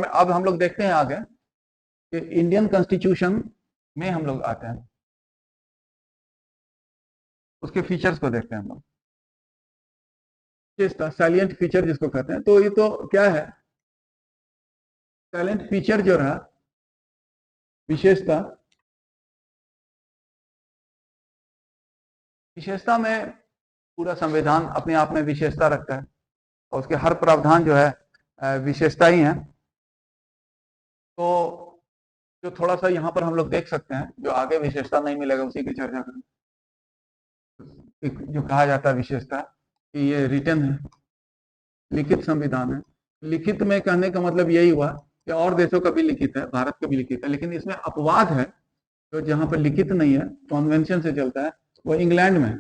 में अब हम लोग देखते हैं आगे कि इंडियन कॉन्स्टिट्यूशन में हम लोग आते हैं, उसके फीचर्स को देखते हैं हम लोग। इसका सैलिएंट फीचर जिसको कहते हैं, तो ये तो क्या है, सैलिएंट फीचर जो रहा, विशेषता, विशेषता में पूरा संविधान अपने आप में विशेषता रखता है और उसके हर प्रावधान जो है विशेषता ही है। तो जो थोड़ा सा यहाँ पर हम लोग देख सकते हैं, जो आगे विशेषता नहीं मिलेगा उसी की चर्चा करें। जो कहा जाता है विशेषता कि ये रिटन है, लिखित संविधान है। लिखित में कहने का मतलब यही हुआ कि और देशों का भी लिखित है, भारत का भी लिखित है, लेकिन इसमें अपवाद है, तो जहां पर लिखित नहीं है, कॉन्वेंशन से चलता है, वो इंग्लैंड में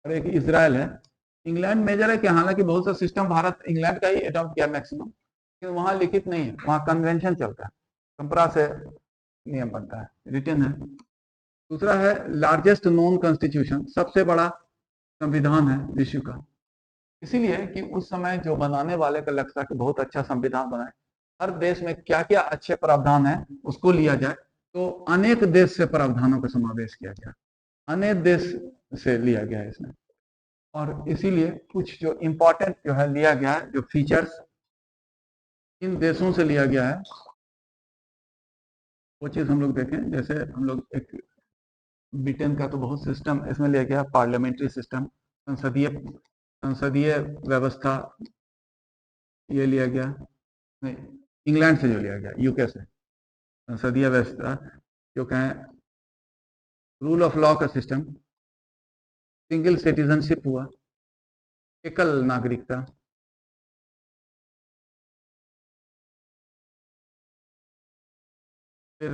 और एक इजराइल है। इंग्लैंड मेजर है कि हालांकि बहुत सा सिस्टम भारत इंग्लैंड का ही अडॉप्ट किया मैक्सिमम, लेकिन वहां लिखित नहीं है, वहां कन्वेंशन चलता है, परंपरा से नियम बनता है, रिटन है। दूसरा है लार्जेस्ट नॉन कॉन्स्टिट्यूशन, सबसे बड़ा संविधान है विश्व का, इसीलिए कि उस समय जो बनाने वाले का लक्ष्य था कि बहुत अच्छा संविधान बनाए, हर देश में क्या क्या अच्छे प्रावधान है उसको लिया जाए, तो अनेक देश से प्रावधानों का समावेश किया गया, अनेक देश से लिया गया है इसमें, और इसीलिए कुछ जो इम्पोर्टेंट जो है लिया गया है, जो फीचर्स इन देशों से लिया गया है, वो चीज हम लोग देखें। जैसे हम लोग एक ब्रिटेन का तो बहुत सिस्टम इसमें लिया गया, पार्लियामेंट्री सिस्टम, संसदीय व्यवस्था, ये लिया गया, नहीं, इंग्लैंड से जो लिया गया, यूके से संसदीय व्यवस्था, जो कहें रूल ऑफ लॉ का सिस्टम, सिंगल सिटीजनशिप हुआ, एकल नागरिकता, फिर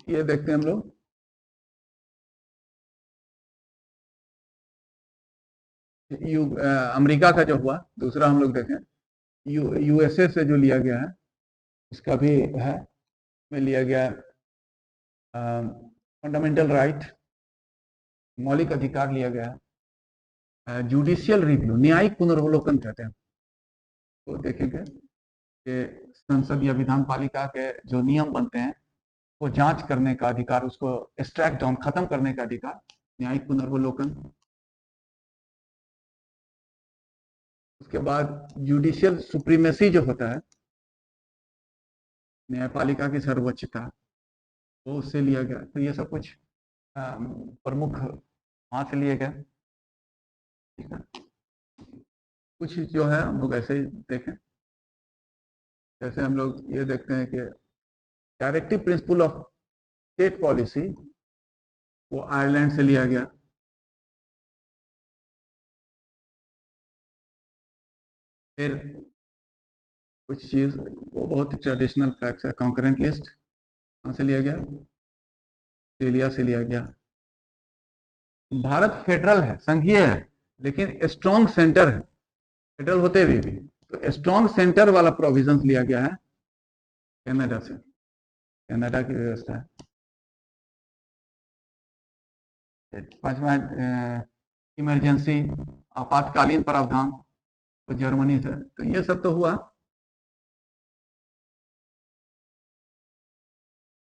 ये देखते हैं हम लोग अमेरिका का जो हुआ, दूसरा हम लोग देखें यूएसए से जो लिया गया है, इसका भी है, में लिया गया फंडामेंटल राइट, मौलिक अधिकार लिया गया है, जुडिशियल रिव्यू, न्यायिक पुनर्वलोकन कहते हैं, तो देखेंगे कि संसद या विधान पालिका के जो नियम बनते हैं वो जांच करने का अधिकार, उसको एक्सट्रैक्ट डाउन, खत्म करने का अधिकार, न्यायिक पुनर्वलोकन। उसके बाद जुडिशियल सुप्रीमेसी जो होता है, न्यायपालिका की सर्वोच्चता, वो उससे लिया गया। तो ये सब कुछ प्रमुख वहां से लिए गए, ठीक है। कुछ जो है हम लोग ऐसे ही देखें, जैसे हम लोग ये देखते हैं कि directive principle of state policy, वो आयरलैंड से लिया गया। फिर कुछ चीज वो बहुत ट्रेडिशनल फैक्ट्स है, कॉन्करेंट लिस्ट कहाँ से लिया गया, ऑस्ट्रेलिया से लिया गया। भारत फेडरल है, संघीय है, लेकिन स्ट्रॉन्ग सेंटर है, फेडरल होते हुए भी, तो स्ट्रॉन्ग सेंटर वाला प्रोविजन लिया गया है कनाडा से, कनाडा की व्यवस्था है। पांचवा इमरजेंसी, आपातकालीन प्रावधान, तो जर्मनी से, तो ये सब तो हुआ।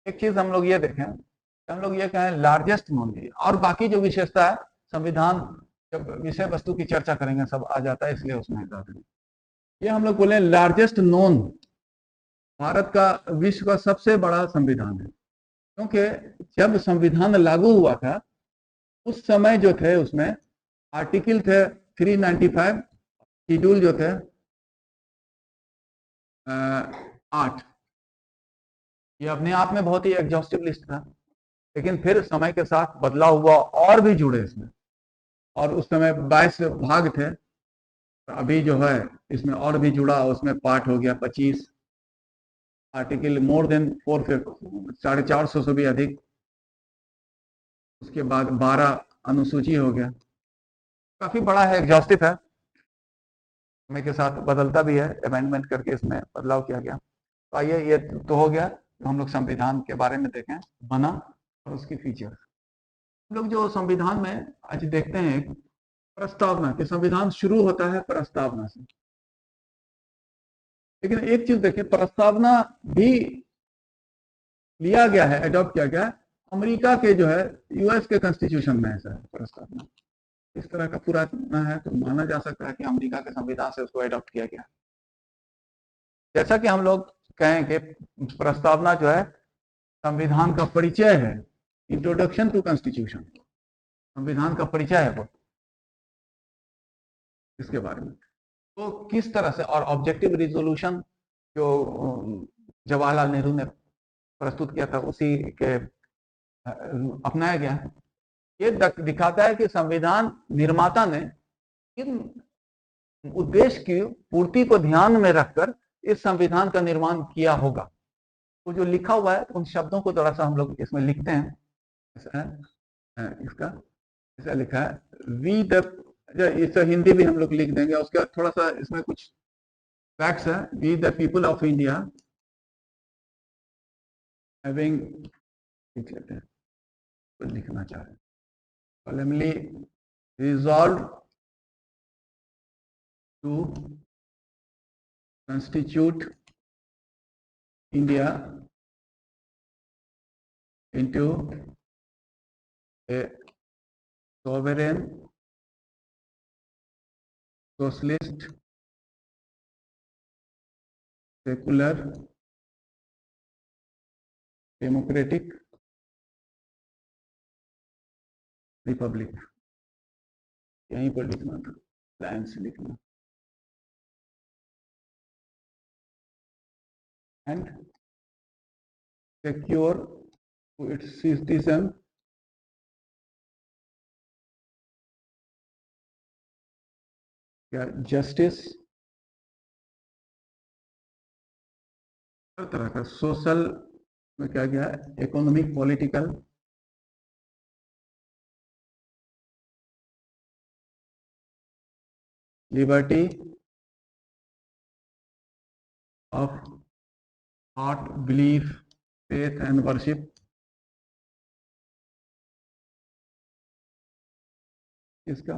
एक चीज हम लोग ये देखें, हम लोग ये कहें लार्जेस्ट नॉन, और बाकी जो विशेषता है संविधान, जब विषय वस्तु की चर्चा करेंगे सब आ जाता है, इसलिए उसमें हटा देंगे। ये हम लोग बोले लार्जेस्ट नॉन, भारत का विश्व का सबसे बड़ा संविधान है, क्योंकि जब संविधान लागू हुआ था उस समय जो थे उसमें आर्टिकल थे 395, शेड्यूल जो थे 8, ये अपने आप में बहुत ही एग्जॉस्टिव लिस्ट था, लेकिन फिर समय के साथ बदलाव हुआ और भी जुड़े इसमें, और उस समय 22 भाग थे, अभी जो है इसमें और भी जुड़ा, उसमें पार्ट हो गया 25 आर्टिकल, मोर देन 450 से भी अधिक। उसके बाद 12 अनुसूची हो गया, काफी बड़ा है, एग्जॉस्टिव है, समय के साथ बदलता भी है, अमेंडमेंट करके इसमें बदलाव किया गया। तो आइए, ये तो हो गया, तो हम लोग संविधान के बारे में देखें, बना और उसकी फीचर। हम लोग जो संविधान में आज देखते हैं प्रस्तावना, कि संविधान शुरू होता है प्रस्तावना से, लेकिन एक चीज देखिए, प्रस्तावना भी लिया गया है, अडॉप्ट किया गया है अमेरिका के जो है यूएस के कॉन्स्टिट्यूशन में, ऐसा है प्रस्तावना। इस तरह का पुराना है तो माना जा सकता है कि अमेरिका के संविधान से उसको अडॉप्ट किया गया। जैसा कि हम लोग कहें कि प्रस्तावना जो है संविधान का परिचय है, इंट्रोडक्शन टू कॉन्स्टिट्यूशन, संविधान का परिचय है वो, इसके बारे में। तो किस तरह से, और ऑब्जेक्टिव रिजोल्यूशन जो जवाहरलाल नेहरू ने प्रस्तुत किया था उसी के अपनाया गया। ये दिखाता है कि संविधान निर्माता ने इन उद्देश्य की पूर्ति को ध्यान में रखकर इस संविधान का निर्माण किया होगा। तो जो लिखा हुआ है उन शब्दों को थोड़ा सा हम लोग इसमें लिखते हैं। ऐसा है इसका, ऐसा लिखा है वी द, इस हिंदी भी हम लोग लिख देंगे, उसका थोड़ा सा इसमें कुछ फैक्ट्स है। We the people of India having, लिख लेते हैं तो लिखना चाह रहे हैं, solemnly resolved to constitute India into a sovereign socialist secular democratic Republic. यहीं पर लिखना था, लाइन से लिखना। And secure to its citizen या जस्टिस, हर तरह का सोशल में क्या गया, economic, political, liberty of thought, belief, faith and worship. इसका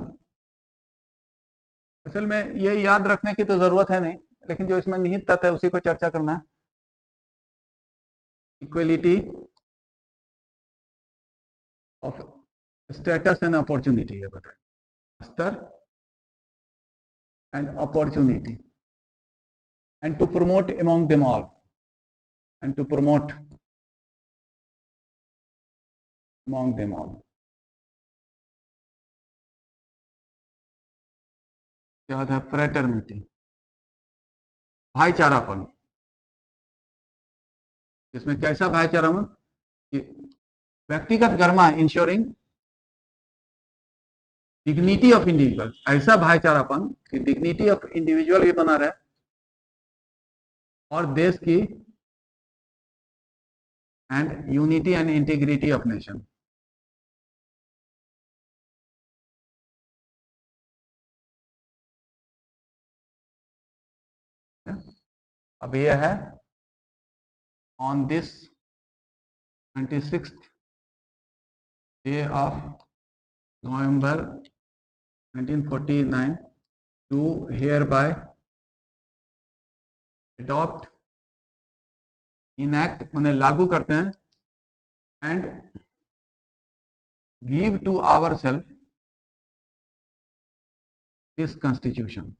असल में ये याद रखने की तो जरूरत है नहीं, लेकिन जो इसमें निहित तथ्य है उसी को चर्चा करना है। Equality of status and opportunity है, बताए स्तर and opportunity, and to promote among them all, and to promote among them all. क्या है फ्रेटर्निटी, भाईचारापन। इसमें कैसा भाईचारापन, व्यक्तिगत गरिमा, इंश्योरिंग डिग्निटी ऑफ इंडिविजुअल, ऐसा भाईचारापन कि डिग्निटी ऑफ इंडिविजुअल भी बना रहे और देश की and unity and integrity of nation. अब यह है on this 26th day of November 1949 to hereby adopt, enact उन्हें लागू करते हैं, and give to ourselves this constitution।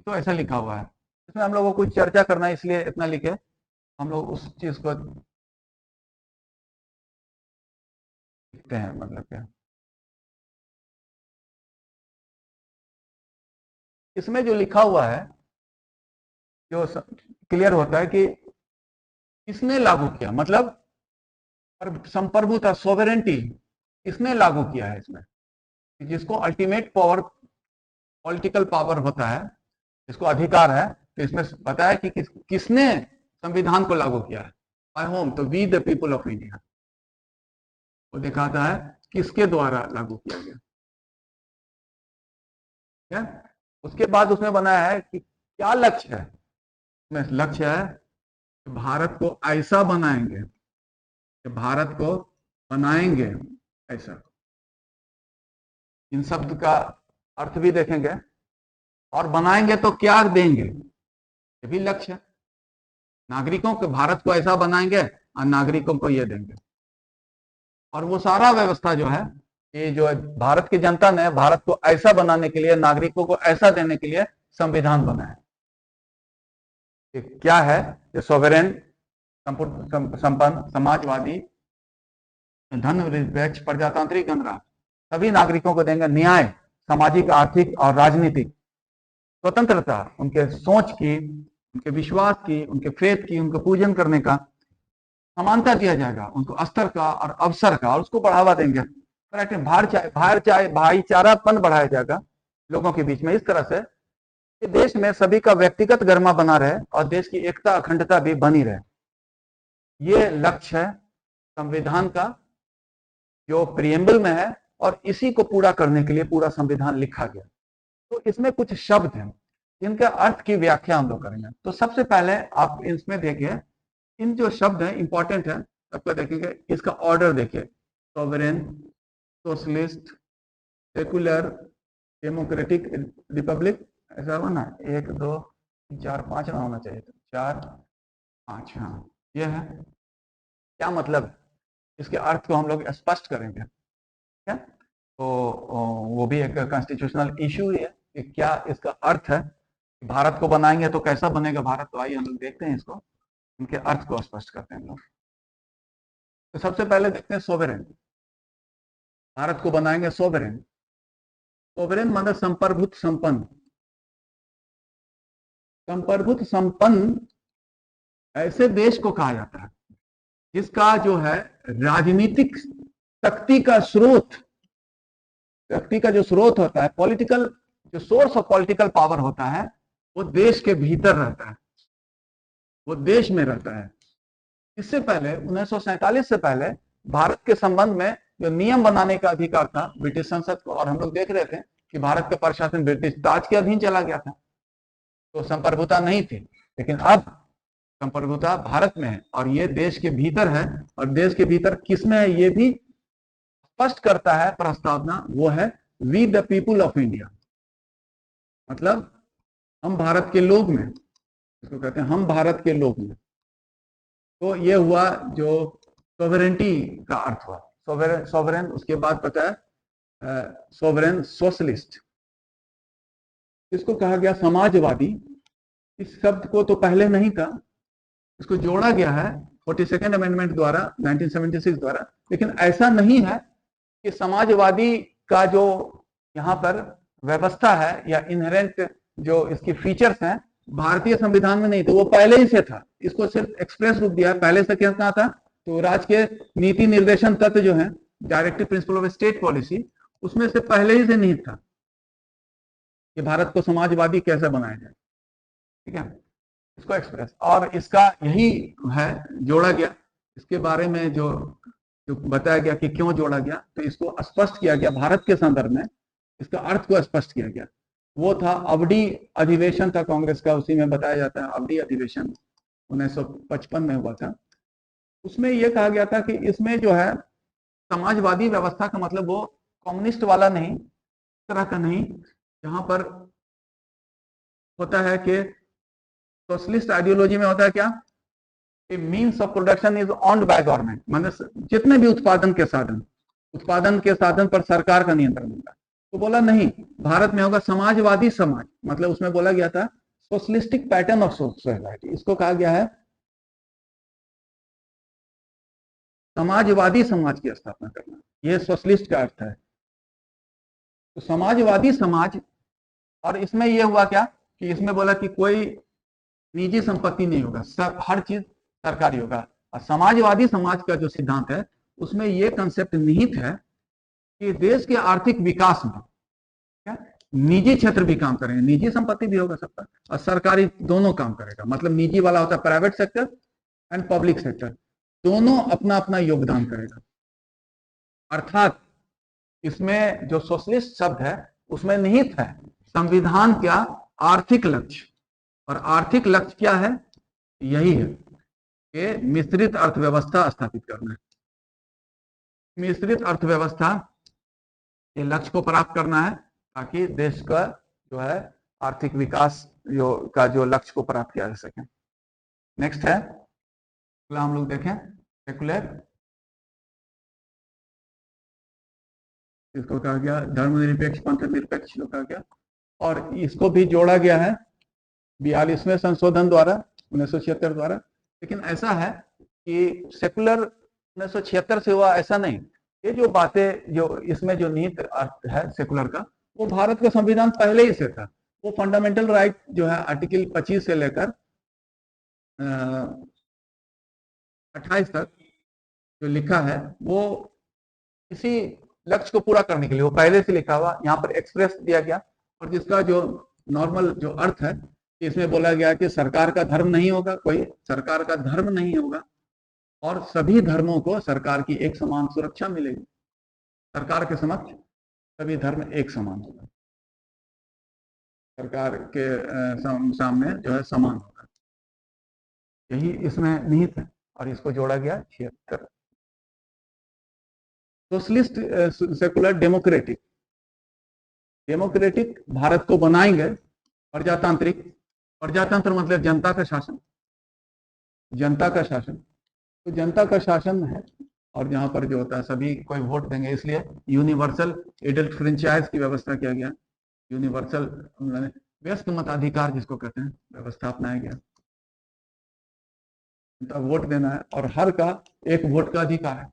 तो ऐसा लिखा हुआ है, इसमें हम लोगों को कुछ चर्चा करना है इसलिए इतना लिखे, हम लोग उस चीज को लिखते हैं। मतलब क्या, इसमें जो लिखा हुआ है जो क्लियर होता है कि किसने लागू किया, मतलब संप्रभुता, सोवेरेंटी किसने लागू किया है इसमें, जिसको अल्टीमेट पावर, पॉलिटिकल पावर होता है, जिसको अधिकार है। तो इसमें बताया कि किसने संविधान को लागू किया है, बाय होम, तो we the people of India. वो दिखाता है किसके द्वारा लागू किया गया। क्या उसके बाद उसमें बनाया है कि क्या लक्ष्य है, में लक्ष्य है कि भारत को ऐसा बनाएंगे, कि भारत को बनाएंगे ऐसा। इन शब्द का अर्थ भी देखेंगे, और बनाएंगे तो क्या देंगे, ये भी लक्ष्य है। नागरिकों को, भारत को ऐसा बनाएंगे और नागरिकों को ये देंगे। और वो सारा व्यवस्था जो है, ये जो भारत की जनता ने भारत को ऐसा बनाने के लिए, नागरिकों को ऐसा देने के लिए संविधान बनाया। क्या है, ये सोवरेन, संपन्न, समाजवादी, धर्मनिरपेक्ष, प्रजातांत्रिक गणराज्य सभी नागरिकों को देंगे न्याय, सामाजिक, आर्थिक और राजनीतिक स्वतंत्रता, उनके सोच की, उनके विश्वास की, उनके फेथ की, उनको पूजन करने का समानता दिया जाएगा, उनको स्तर का और अवसर का, और उसको बढ़ावा देंगे। भाईचारापन बढ़ाया जाएगा लोगों के बीच में, इस तरह से कि देश में सभी का व्यक्तिगत गरिमा बना रहे और देश की एकता, अखंडता भी बनी रहे। ये लक्ष्य है संविधान का, जो प्रिएम्बल में है, और इसी को पूरा करने के लिए पूरा संविधान लिखा गया। तो इसमें कुछ शब्द हैं जिनके अर्थ की व्याख्या हम लोग करेंगे। तो सबसे पहले आप इसमें देखिए, इन जो शब्द हैं इंपॉर्टेंट है, सबको देखेंगे, इसका ऑर्डर देखिए, sovereign, socialist, secular, democratic, Republic, ऐसा होना 1 2 4 5 ना होना चाहिए, 4 5, हाँ ये है। क्या मतलब, इसके अर्थ को हम लोग स्पष्ट करेंगे, क्या तो वो भी एक कॉन्स्टिट्यूशनल इशू है कि क्या इसका अर्थ है। भारत को बनाएंगे तो कैसा बनेगा भारत, तो आइए हम लोग देखते हैं इसको, इनके अर्थ को स्पष्ट करते हैं हम लोग। तो सबसे पहले देखते हैं सोवरेन। भारत को बनाएंगे सोवरेन। सोवरेन मतलब संप्रभुत, संपन्न। संप्रभुत संपन्न ऐसे देश को कहा जाता है जिसका जो है राजनीतिक शक्ति का स्रोत, शक्ति का जो स्रोत होता है, पॉलिटिकल जो सोर्स ऑफ पॉलिटिकल पावर होता है, वो देश के भीतर रहता है, वो देश में रहता है। इससे पहले 1947 से पहले भारत के संबंध में जो नियम बनाने का अधिकार था ब्रिटिश संसद को, और हम लोग देख रहे थे कि भारत का प्रशासन ब्रिटिश ताज के अधीन चला गया था, तो संप्रभुता नहीं थी। लेकिन अब संप्रभुता भारत में है और ये देश के भीतर है, और देश के भीतर किसमें है ये भी स्पष्ट करता है प्रस्तावना, वो है we the people of India, मतलब हम भारत के लोग में, इसको कहते हैं हम भारत के लोग में। तो ये हुआ जो सोवरेंटी का अर्थ हुआ, सोवरेन, सोवरेन। उसके बाद पता है सोवरेन सोशलिस्ट, इसको कहा गया समाजवादी। इस शब्द को तो पहले नहीं था, इसको जोड़ा गया है 42nd अमेंडमेंट द्वारा 1976 द्वारा। लेकिन ऐसा नहीं है कि समाजवादी का जो यहाँ पर व्यवस्था है या इनहेरेंट जो इसकी फीचर्स हैं भारतीय संविधान में नहीं थे, वो पहले ही से था। इसको सिर्फ एक्सप्रेस रूप दिया है, पहले से क्या था, तो राज्य के नीति निर्देशन तत्व जो है, directive principle of state policy, उसमें से पहले ही से नहीं था कि भारत को समाजवादी कैसे बनाया जाए, ठीक है, इसको एक्सप्रेस। और इसका यही है जोड़ा गया, इसके बारे में जो बताया गया कि क्यों जोड़ा गया, तो इसको स्पष्ट किया गया भारत के संदर्भ में, इसका अर्थ को स्पष्ट किया गया। वो था अवधि अधिवेशन था कांग्रेस का, उसी में बताया जाता है अवधि अधिवेशन 1955 में हुआ था। उसमें यह कहा गया था कि इसमें जो है समाजवादी व्यवस्था का मतलब वो कम्युनिस्ट वाला नहीं, तरह का नहीं, जहां पर होता है कि सोशलिस्ट आइडियोलॉजी में होता है क्या, means of production is owned by government, मतलब जितने भी उत्पादन के साधन पर सरकार का नियंत्रण होता है। तो बोला नहीं, भारत में होगा समाजवादी समाज, मतलब उसमें बोला गया था सोशलिस्टिक पैटर्न ऑफ सोसाइटी, इसको कहा गया है समाजवादी समाज की स्थापना करना, यह सोशलिस्ट का अर्थ है। तो समाजवादी समाज, और इसमें यह हुआ क्या कि इसमें बोला कि कोई निजी संपत्ति नहीं होगा, सब हर चीज सरकारी होगा। और समाजवादी समाज का जो सिद्धांत है उसमें यह कंसेप्ट निहित है कि देश के आर्थिक विकास में क्या निजी क्षेत्र भी काम करेंगे, निजी संपत्ति भी होगा सबका, और सरकारी दोनों काम करेगा। मतलब निजी वाला होता है private sector and public sector, दोनों अपना अपना योगदान करेगा। अर्थात इसमें जो सोशलिस्ट शब्द है उसमें निहित है संविधान का आर्थिक लक्ष्य, और आर्थिक लक्ष्य क्या है, यही है कि मिश्रित अर्थव्यवस्था स्थापित करना है। मिश्रित अर्थव्यवस्था के लक्ष्य को प्राप्त करना है ताकि देश का जो है आर्थिक विकास जो लक्ष्य को प्राप्त किया जा सके। नेक्स्ट है, अगला हम लोग देखें सेकुलर, इसको कहा गया धर्मनिरपेक्ष, पंथ निरपेक्ष को कहा गया, और इसको भी जोड़ा गया है 42वें संशोधन द्वारा 1976 द्वारा। लेकिन ऐसा है कि सेकुलर 1976 से हुआ ऐसा नहीं, ये जो बातें जो इसमें जो निहित अर्थ है सेकुलर का, वो भारत का संविधान पहले ही से था। वो फंडामेंटल राइट जो है आर्टिकल 25 से लेकर 28 तक जो लिखा है वो इसी लक्ष्य को पूरा करने के लिए वो पहले से लिखा हुआ यहाँ पर एक्सप्रेस दिया गया। और जिसका जो नॉर्मल जो अर्थ है, इसमें बोला गया कि सरकार का धर्म नहीं होगा, कोई सरकार का धर्म नहीं होगा, और सभी धर्मों को सरकार की एक समान सुरक्षा मिलेगी। सरकार के समक्ष सभी धर्म एक समान होगा, सरकार के सामने जो है समान होगा, यही इसमें निहित है। और इसको जोड़ा गया 76। Socialist secular democratic, democratic Bharat को बनाएंगे प्रजातांत्रिक, प्रजातंत्र मतलब जनता का शासन, जनता का शासन, तो जनता का शासन है। और जहां पर जो होता है सभी कोई वोट देंगे, इसलिए यूनिवर्सल एडल्ट फ्रेंचाइज की व्यवस्था किया गया, यूनिवर्सल व्यस्त मताधिकार जिसको कहते हैं व्यवस्था अपनाया गया। वोट देना है और हर का एक वोट का अधिकार है,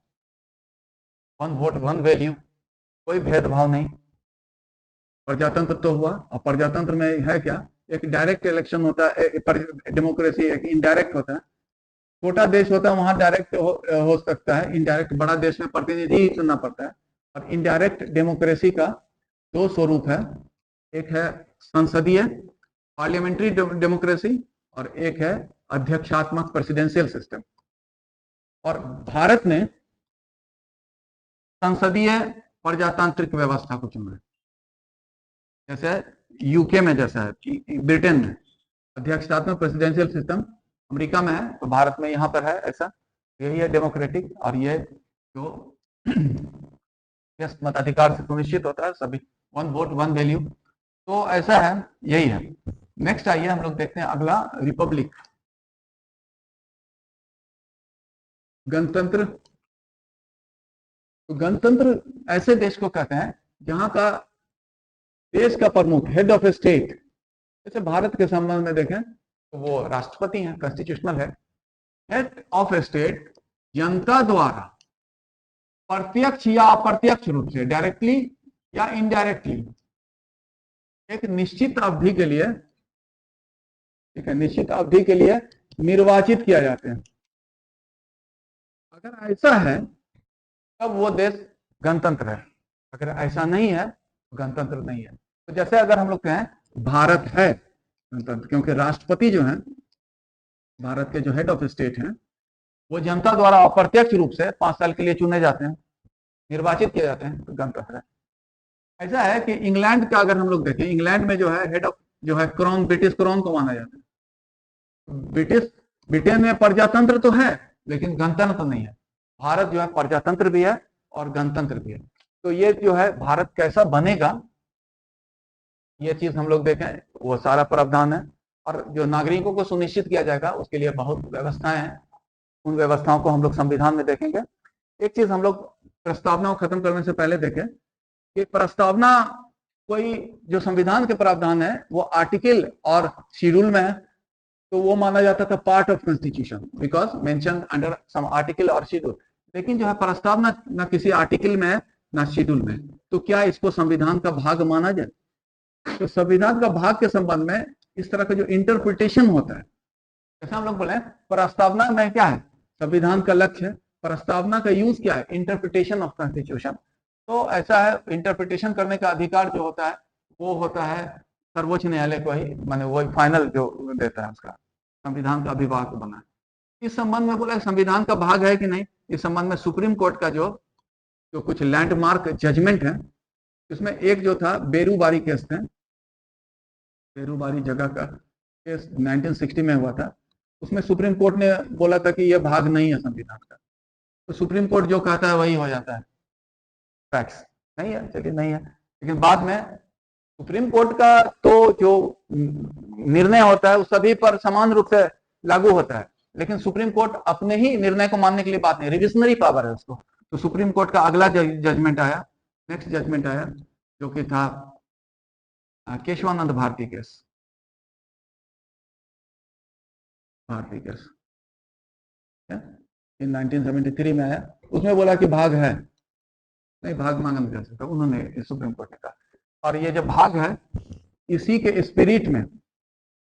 वन वोट वन वैल्यू, कोई भेदभाव नहीं। प्रजातंत्र तो हुआ, और प्रजातंत्र में है क्या, एक डायरेक्ट इलेक्शन होता है, डेमोक्रेसी एक इनडायरेक्ट होता है। छोटा देश होता है वहां डायरेक्ट हो सकता है, इनडायरेक्ट बड़ा देश में प्रतिनिधि ही चुनना पड़ता है। और इनडायरेक्ट डेमोक्रेसी का दो स्वरूप है, एक है संसदीय पार्लियामेंट्री डेमोक्रेसी और एक है अध्यक्षात्मक प्रेसिडेंशियल सिस्टम। और भारत ने संसदीय प्रजातांत्रिक व्यवस्था को चुना है, जैसे यूके में, जैसा है ब्रिटेन में अध्यक्षात्मक प्रेसिडेंशियल सिस्टम, अमेरिका में है, तो भारत में यहाँ पर है ऐसा, यही है डेमोक्रेटिक। और ये जो मताधिकार से सुनिश्चित होता है, सभी वन वोट वन वैल्यू, तो ऐसा है, यही है। नेक्स्ट आइए हम लोग देखते हैं अगला, रिपब्लिक, गणतंत्र। तो गणतंत्र ऐसे देश को कहते हैं जहां का देश का प्रमुख हेड ऑफ स्टेट, जैसे भारत के संबंध में देखें तो वो राष्ट्रपति हैं, कॉन्स्टिट्यूशनल है। हेड ऑफ स्टेट जनता द्वारा प्रत्यक्ष या अप्रत्यक्ष रूप से, डायरेक्टली या इनडायरेक्टली, एक निश्चित अवधि के लिए, ठीक है, निश्चित अवधि के लिए निर्वाचित किया जाते हैं। अगर ऐसा है तब वो देश गणतंत्र है, अगर ऐसा नहीं है तो गणतंत्र नहीं है। तो जैसे अगर हम लोग कहें भारत है गणतंत्र, क्योंकि राष्ट्रपति जो है भारत के जो हेड ऑफ स्टेट हैं वो जनता द्वारा अप्रत्यक्ष रूप से 5 साल के लिए चुने जाते हैं, निर्वाचित किए जाते हैं, तो गणतंत्र है। ऐसा है कि इंग्लैंड का अगर हम लोग देखें, इंग्लैंड में जो है हेड ऑफ जो है क्राउन, ब्रिटिश क्राउन को माना जाता है। ब्रिटेन में प्रजातंत्र तो है लेकिन गणतंत्र नहीं है। भारत जो है प्रजातंत्र भी है और गणतंत्र भी है। तो ये जो है भारत कैसा बनेगा, ये चीज हम लोग देखें, वो सारा प्रावधान है। और जो नागरिकों को सुनिश्चित किया जाएगा उसके लिए बहुत व्यवस्थाएं हैं, उन व्यवस्थाओं को हम लोग संविधान में देखेंगे। एक चीज हम लोग प्रस्तावना को खत्म करने से पहले देखें कि प्रस्तावना कोई जो संविधान के प्रावधान है वो आर्टिकल और शेड्यूल में है, तो वो माना जाता था part of constitution because mention under some article और शेड्यूल। लेकिन जो है प्रस्तावना ना किसी आर्टिकल में है ना शेड्यूल में, तो क्या इसको संविधान का भाग माना जाए? तो संविधान का भाग के संबंध में इस तरह का जो इंटरप्रिटेशन होता है, जैसे हम लोग बोले प्रस्तावना में क्या है, संविधान का लक्ष्य है, प्रस्तावना का यूज क्या है, इंटरप्रिटेशन ऑफ कॉन्स्टिट्यूशन। तो ऐसा है, इंटरप्रिटेशन करने का अधिकार जो होता है वो होता है सर्वोच्च न्यायालय को ही, माने वही फाइनल जो देता है उसका, संविधान का अभिभाषक बना है। इस संबंध में बोला संविधान का भाग है कि नहीं, इस संबंध में सुप्रीम कोर्ट का जो कुछ लैंडमार्क जजमेंट है, इसमें एक जो था बेरूबारी केस थे, बेरूबारी जगह का केस 1960 में हुआ था, उसमें सुप्रीम कोर्ट ने बोला था कि यह भाग नहीं है संविधान का। तो सुप्रीम कोर्ट जो कहता है वही हो जाता है, फैक्ट्स नहीं है, चलिए नहीं है। लेकिन बाद में सुप्रीम कोर्ट का तो जो निर्णय होता है वो सभी पर समान रूप से लागू होता है, लेकिन सुप्रीम कोर्ट अपने ही निर्णय को मानने के लिए बात नहीं, रिविजनरी पावर है उसको। तो सुप्रीम कोर्ट का अगला जजमेंट आया, नेक्स्ट जजमेंट आया, जो कि था Kesavananda Bharati case, Bharati case in 1973 में आया। उसमें बोला कि भाग है, नहीं भाग मांगा नहीं जा सकता, उन्होंने सुप्रीम कोर्ट ने कहा। और ये जब भाग है, इसी के स्पिरिट में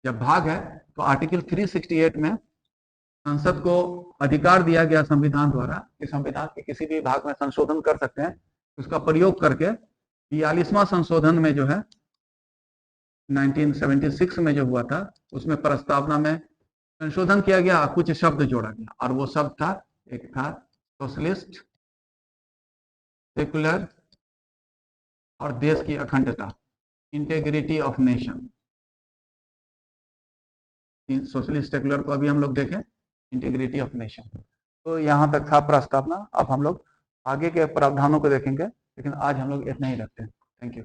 जब भाग है, तो आर्टिकल 368 में संसद को अधिकार दिया गया संविधान द्वारा कि संविधान के किसी भी भाग में संशोधन कर सकते हैं। उसका प्रयोग करके 42वां संशोधन में जो है 1976 में जो हुआ था, उसमें प्रस्तावना में संशोधन किया गया, कुछ शब्द जोड़ा गया, और वो शब्द था, एक था सोशलिस्ट, सेकुलर और देश की अखंडता, integrity of nation. Socialist secular को अभी हम लोग देखें, इंटेग्रिटी ऑफ नेशन। तो यहाँ तक था प्रस्तावना। अब हम लोग आगे के प्रावधानों को देखेंगे, लेकिन आज हम लोग इतना ही रखते हैं। Thank you.